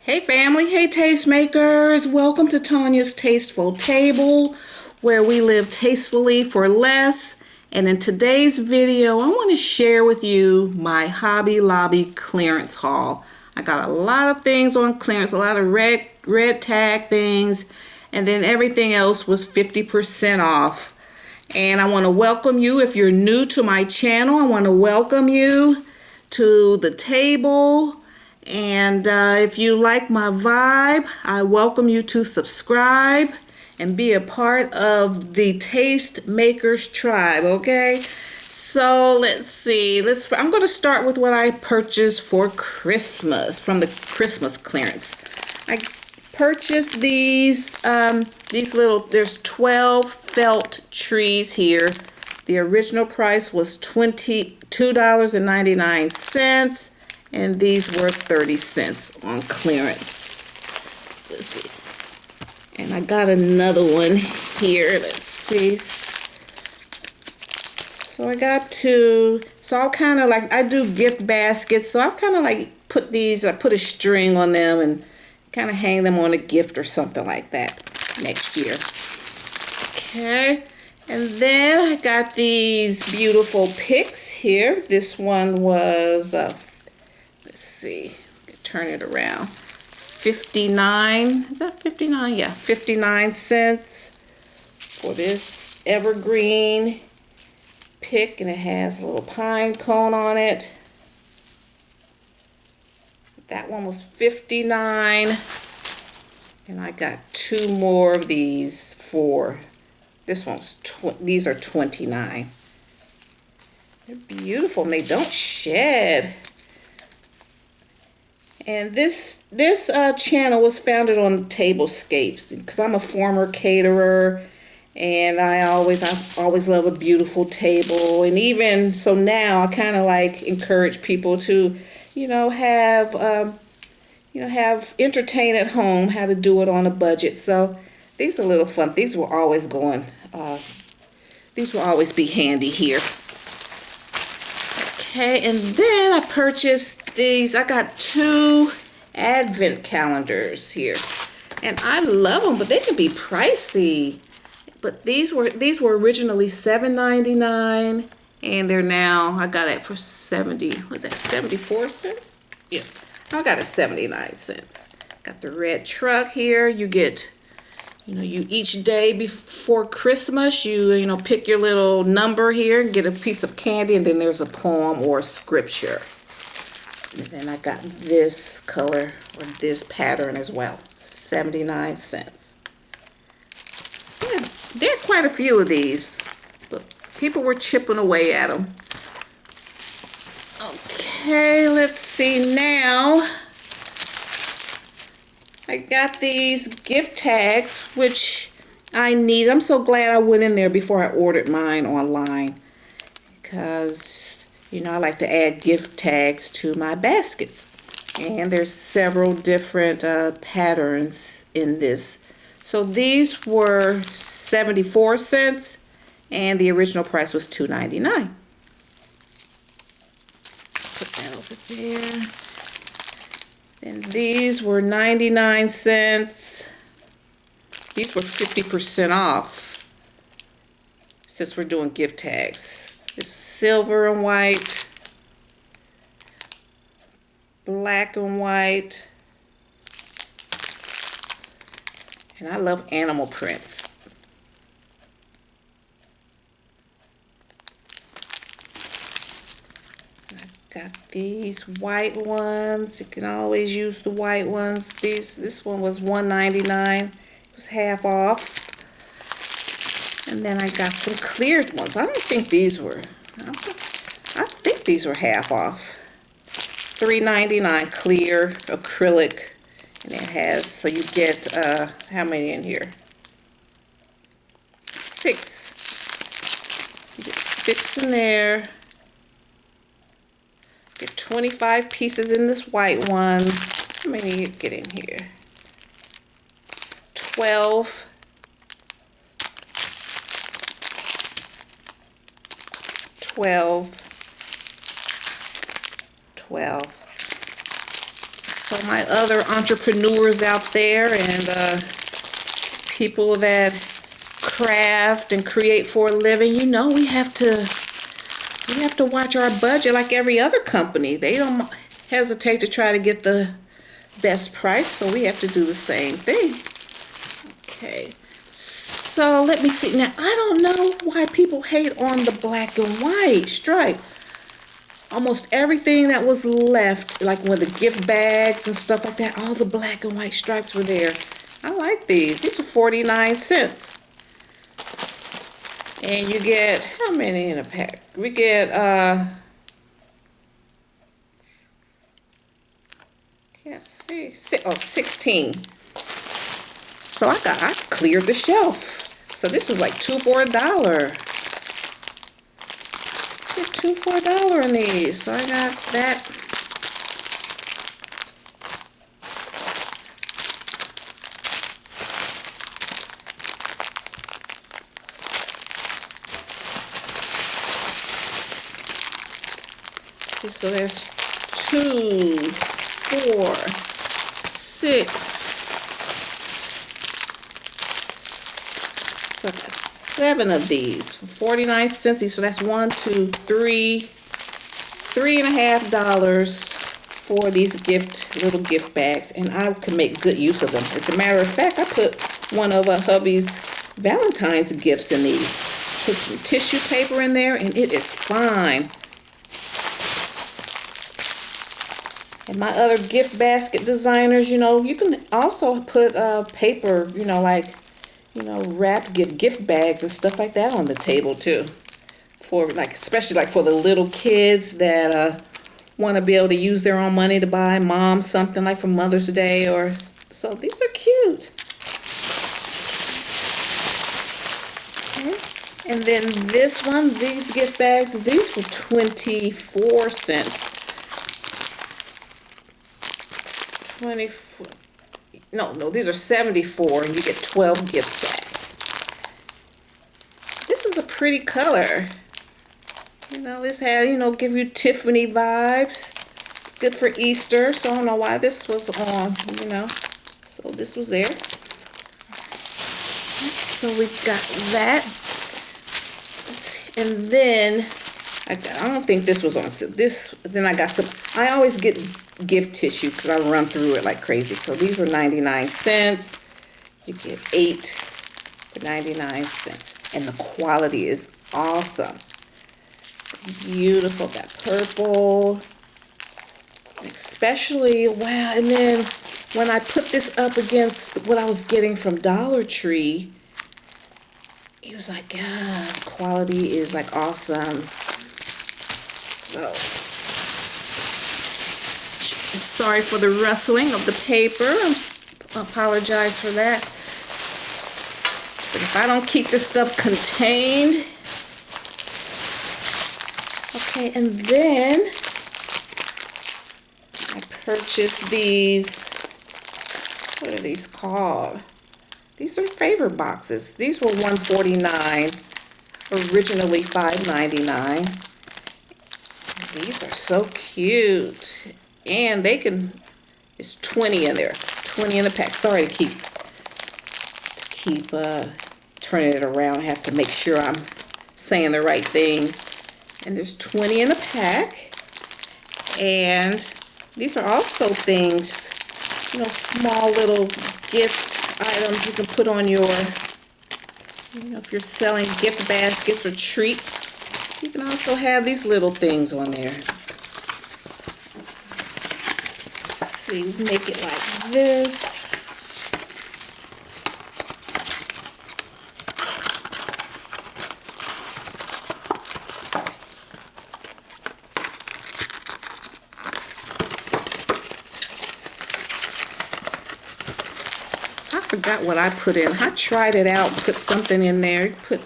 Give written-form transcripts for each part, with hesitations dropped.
Hey family, hey tastemakers, welcome to Tanya's Tasteful Table, where we live tastefully for less. And in today's video, I want to share with you my Hobby Lobby clearance haul. I got a lot of things on clearance, a lot of red tag things, and then everything else was 50% off. And I want to welcome you. If you're new to my channel, I want to welcome you to the table. And if you like my vibe, I welcome you to subscribe and be a part of the Tastemakers tribe, okay? So let's see. I'm going to start with what I purchased for Christmas from the Christmas clearance. I purchased these little, there's 12 felt trees here. The original price was $22.99. And these were 30 cents on clearance. Let's see. And I got another one here. Let's see. So I got two. So I'll kind of like, I do gift baskets. So I've kind of like put these, I put a string on them and kind of hang them on a gift or something like that next year. Okay. And then I got these beautiful picks here. This one was let's see, turn it around. 59, is that 59? Yeah, 59 cents for this evergreen pick, and it has a little pine cone on it. That one was 59, and I got two more of these for, this one's, these are 29. They're beautiful, and they don't shed. And this channel was founded on tablescapes because I'm a former caterer, and I always love a beautiful table. And even so now I kind of like encourage people to, have entertain at home, how to do it on a budget. So these are a little fun. These will always be handy here. Okay, and then I purchased these. I got two advent calendars here, and I love them, but they can be pricey. But these were originally $7.99, and they're now, I got it for 74 cents? Yeah, I got it 79 cents. Got the red truck here. You get, you each day before Christmas, you pick your little number here and get a piece of candy, and then there's a poem or a scripture. And then I got this color or this pattern as well, 79 cents. Yeah, there are quite a few of these, but people were chipping away at them. Okay, let's see now. I got these gift tags, which I need. I'm so glad I went in there before I ordered mine online, because, I like to add gift tags to my baskets. And there's several different patterns in this. So these were 74 cents, and the original price was $2.99. Put that over there. And these were 99 cents. These were 50% off since we're doing gift tags. It's silver and white, black and white, and I love animal prints. Got these white ones. You can always use the white ones. This one was $1.99. It was half off. And then I got some cleared ones. I think these were half off. $3.99 clear acrylic. And it has, so you get how many in here? 6. You get 6 in there. Get 25 pieces in this white one. How many you get in here? 12. 12. So So my other entrepreneurs out there and people that craft and create for a living, you know, we have to watch our budget like every other company. They don't hesitate to try to get the best price, so we have to do the same thing. Okay, so let me see. Now, I don't know why people hate on the black and white stripe. Almost everything that was left, like with the gift bags and stuff like that, all the black and white stripes were there. I like these. These are 49 cents. And you get, how many in a pack? We get, can't see, 16. So I cleared the shelf. So this is like 2 for $1. Get 2 for $1 in these. So I got that. See, so there's 2, 4, 6. So I got 7 of these for 49 cents. So that's 1, 2, 3, $3.50 for these little gift bags, and I can make good use of them. As a matter of fact, I put one of hubby's Valentine's gifts in these. Put some tissue paper in there, and it is fine. And my other gift basket designers, you know, you can also put paper, you know, like, you know, wrap gift bags and stuff like that on the table too. For like, especially like for the little kids that want to be able to use their own money to buy mom something like for Mother's Day or so. These are cute. Okay. And then this one, these gift bags, these were 24 cents. 24. No, these are 74, and you get 12 gift sacks. This is a pretty color. You know, this has, you know, give you Tiffany vibes. Good for Easter, so I don't know why this was on, you know. So this was there. So we got that. And then, I don't think this was on this. Then I got some, I always get gift tissue because I run through it like crazy. So these were 99 cents. You get 8 for 99 cents. And the quality is awesome. Beautiful. Got purple. Especially, wow. And then when I put this up against what I was getting from Dollar Tree, it was like, yeah, quality is like awesome. So, sorry for the rustling of the paper. I apologize for that. But if I don't keep this stuff contained. Okay, and then I purchased these. What are these called? These are favor boxes. These were $1.49, originally $5.99. These are so cute. And they can, it's 20 in there, 20 in the pack. Sorry to keep turning it around. I have to make sure I'm saying the right thing. And there's 20 in the pack. And these are also things, you know, small little gift items you can put on your, you know, if you're selling gift baskets or treats, you can also have these little things on there. See, make it like this. I forgot what I put in. I tried it out, put something in there. Put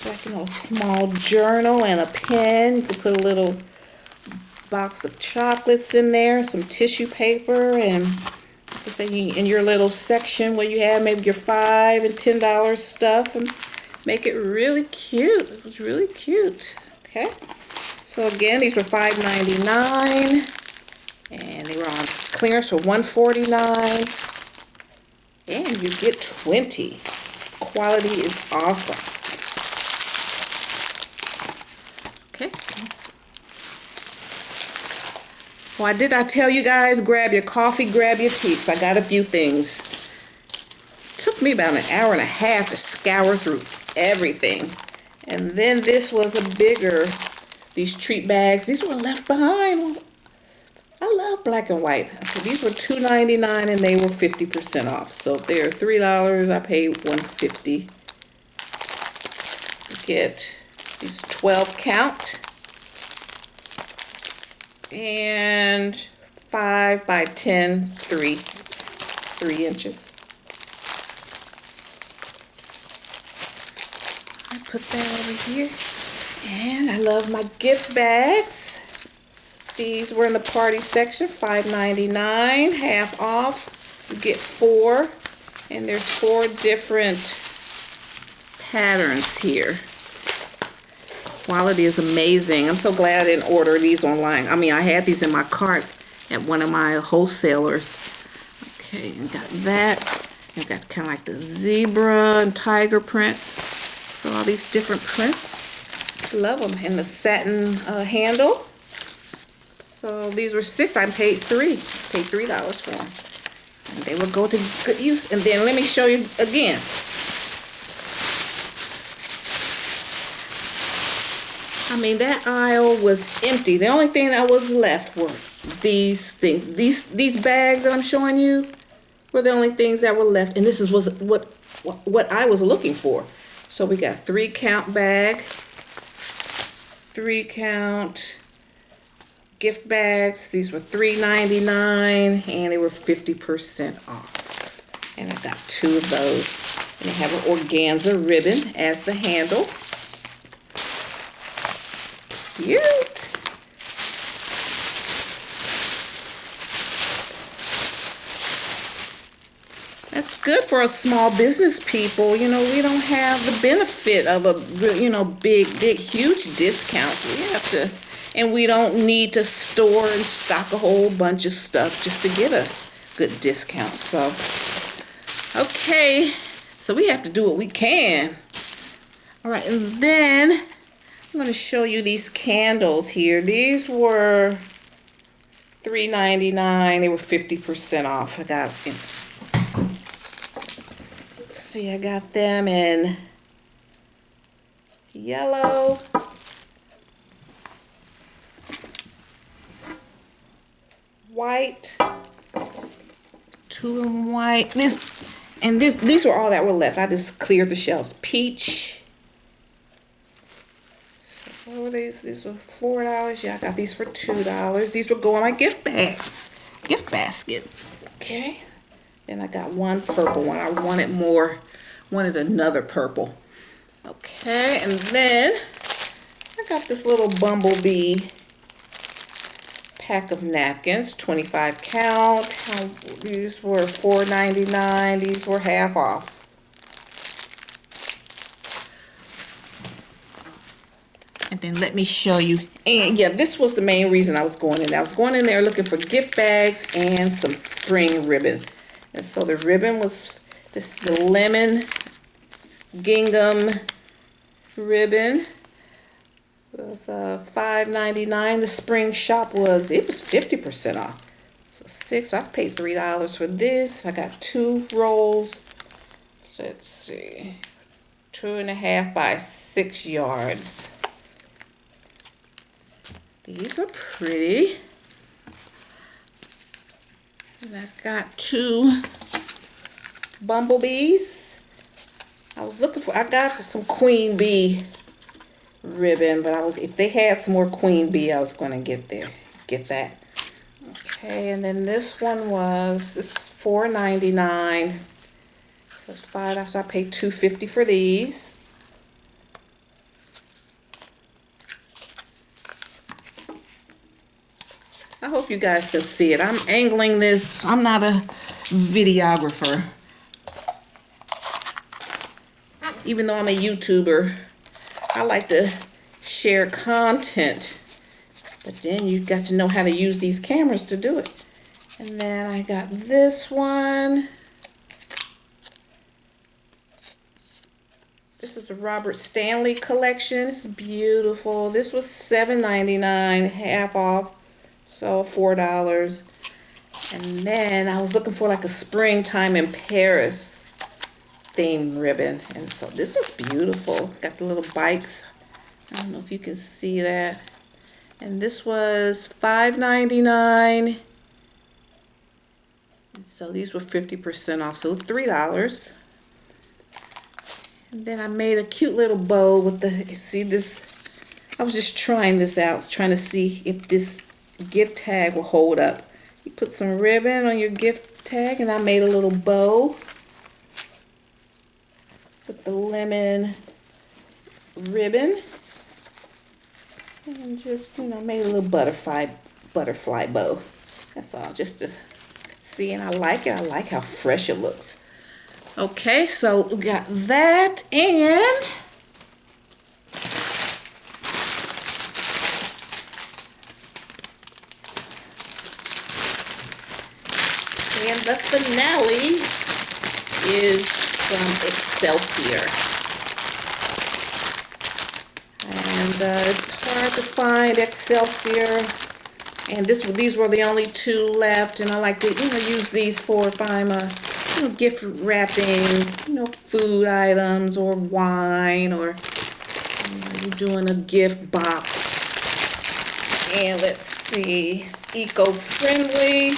like, you know, a small journal and a pen. You could put a little box of chocolates in there, some tissue paper, and like I say, in your little section where you have maybe your $5 and $10 stuff, and make it really cute. It was really cute. Okay. So again, these were $5.99, and they were on clearance for $149, and you get 20. Quality is awesome. Okay. Why did I tell you guys, grab your coffee, grab your tea, 'cause I got a few things. Took me about an hour and a half to scour through everything. And then this was a bigger, these treat bags. These were left behind. I love black and white. So these were $2.99 and they were 50% off. So if they're $3, I paid $1.50. You get these 12 count and 5 by 10, 3 inches. I put that over here. And I love my gift bags. These were in the party section, $5.99, half off. You get 4, and there's 4 different patterns here. Quality is amazing. I'm so glad I didn't order these online. I mean, I had these in my cart at one of my wholesalers. Okay, you got that. You got kind of like the zebra and tiger prints. So all these different prints. Love them. And the satin handle. So these were 6. I paid $3. Paid $3 for them. And they will go to good use. And then let me show you again. I mean, that aisle was empty. The only thing that was left were these things. These bags that I'm showing you were the only things that were left. And this was what I was looking for. So we got 3 count bag, 3 count gift bags. These were $3.99 and they were 50% off. And I got 2 of those. And they have an organza ribbon as the handle. Cute. That's good for us small business people. You know, we don't have the benefit of a, you know, big, huge discounts. We have to, and we don't need to store and stock a whole bunch of stuff just to get a good discount. So, okay, so we have to do what we can. All right, and then I'm going to show you these candles here. These were $3.99. They were 50% off. I got them in yellow, white, 2 in white. These were all that were left. I just cleared the shelves. Peach. So what were these? These were $4. Yeah, I got these for $2. These would go in my gift bags, gift baskets. Okay. Then I got 1 purple one. I wanted another purple. Okay, and then I got this little bumblebee pack of napkins, 25 count. These were $4.99. These were half off. And then let me show you. And yeah, this was the main reason I was going in there. I was going in there looking for gift bags and some spring ribbon. And so the ribbon was the lemon gingham ribbon. It was $5.99. The spring shop was 50% off. So 6. So I paid $3 for this. I got 2 rolls. Let's see, 2.5 by 6 yards. These are pretty. And I got 2 bumblebees. I got some queen bee ribbon, but if they had some more queen bee, I was going to get that. Okay, and then this is $4.99. So it's $5. So I paid $2.50 for these. I hope you guys can see it. I'm angling this. I'm not a videographer. Even though I'm a YouTuber, I like to share content But then you got to know how to use these cameras to do it. And then I got this one. This is the Robert Stanley collection. It's beautiful. This was $7.99, half off, so $4. And then I was looking for like a springtime in Paris theme ribbon. And so this was beautiful. Got the little bikes. I don't know if you can see that. And this was $5.99. And so these were 50% off, so $3. And then I made a cute little bow with the, you see this, I was just trying this out. I was trying to see if this gift tag will hold up. You put some ribbon on your gift tag, and I made a little bow with the lemon ribbon. And just, you know, made a little butterfly bow. That's all, just to see, and I like it. I like how fresh it looks. Okay, so we got that, and the finale is some Excelsior. And it's hard to find Excelsior. And these were the only two left, and I like to, you know, use these for if I'm you know, gift wrapping, you know, food items or wine, or you know, you're doing a gift box. And let's see, eco-friendly.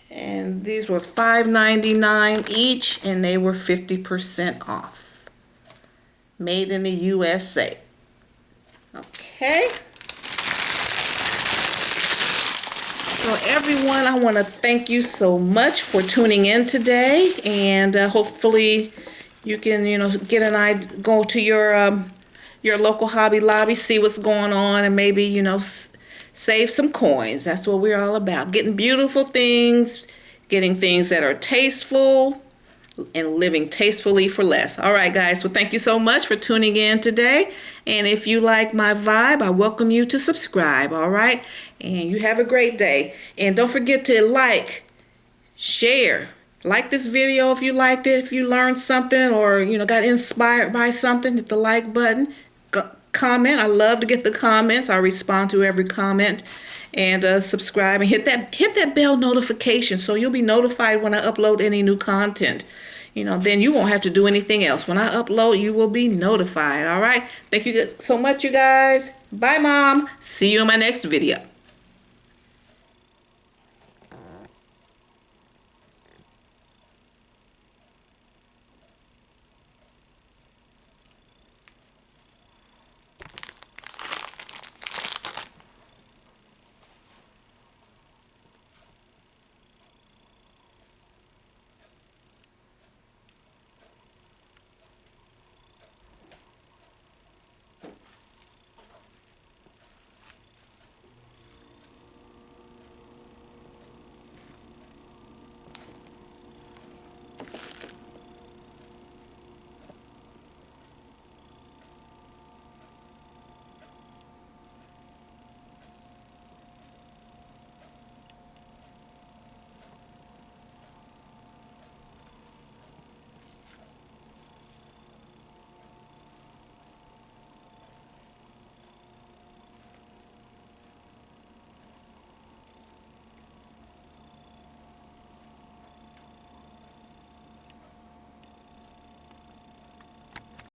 And these were $5.99 each, and they were 50% off. Made in the USA. Okay. So everyone, I want to thank you so much for tuning in today, and hopefully you can, you know, get an idea, go to your local Hobby Lobby, see what's going on, and maybe, you know, save some coins. That's what we're all about. Getting beautiful things, getting things that are tasteful, and living tastefully for less. All right, guys. Well, thank you so much for tuning in today. And if you like my vibe, I welcome you to subscribe. All right. And you have a great day. And don't forget to like, share, like this video if you liked it, if you learned something, or, you know, got inspired by something, hit the like button. Comment. I love to get the comments. I respond to every comment. And subscribe and hit that bell notification so you'll be notified when I upload any new content. You know, then you won't have to do anything else. When I upload, you will be notified. All right. Thank you so much, you guys. Bye, Mom. See you in my next video.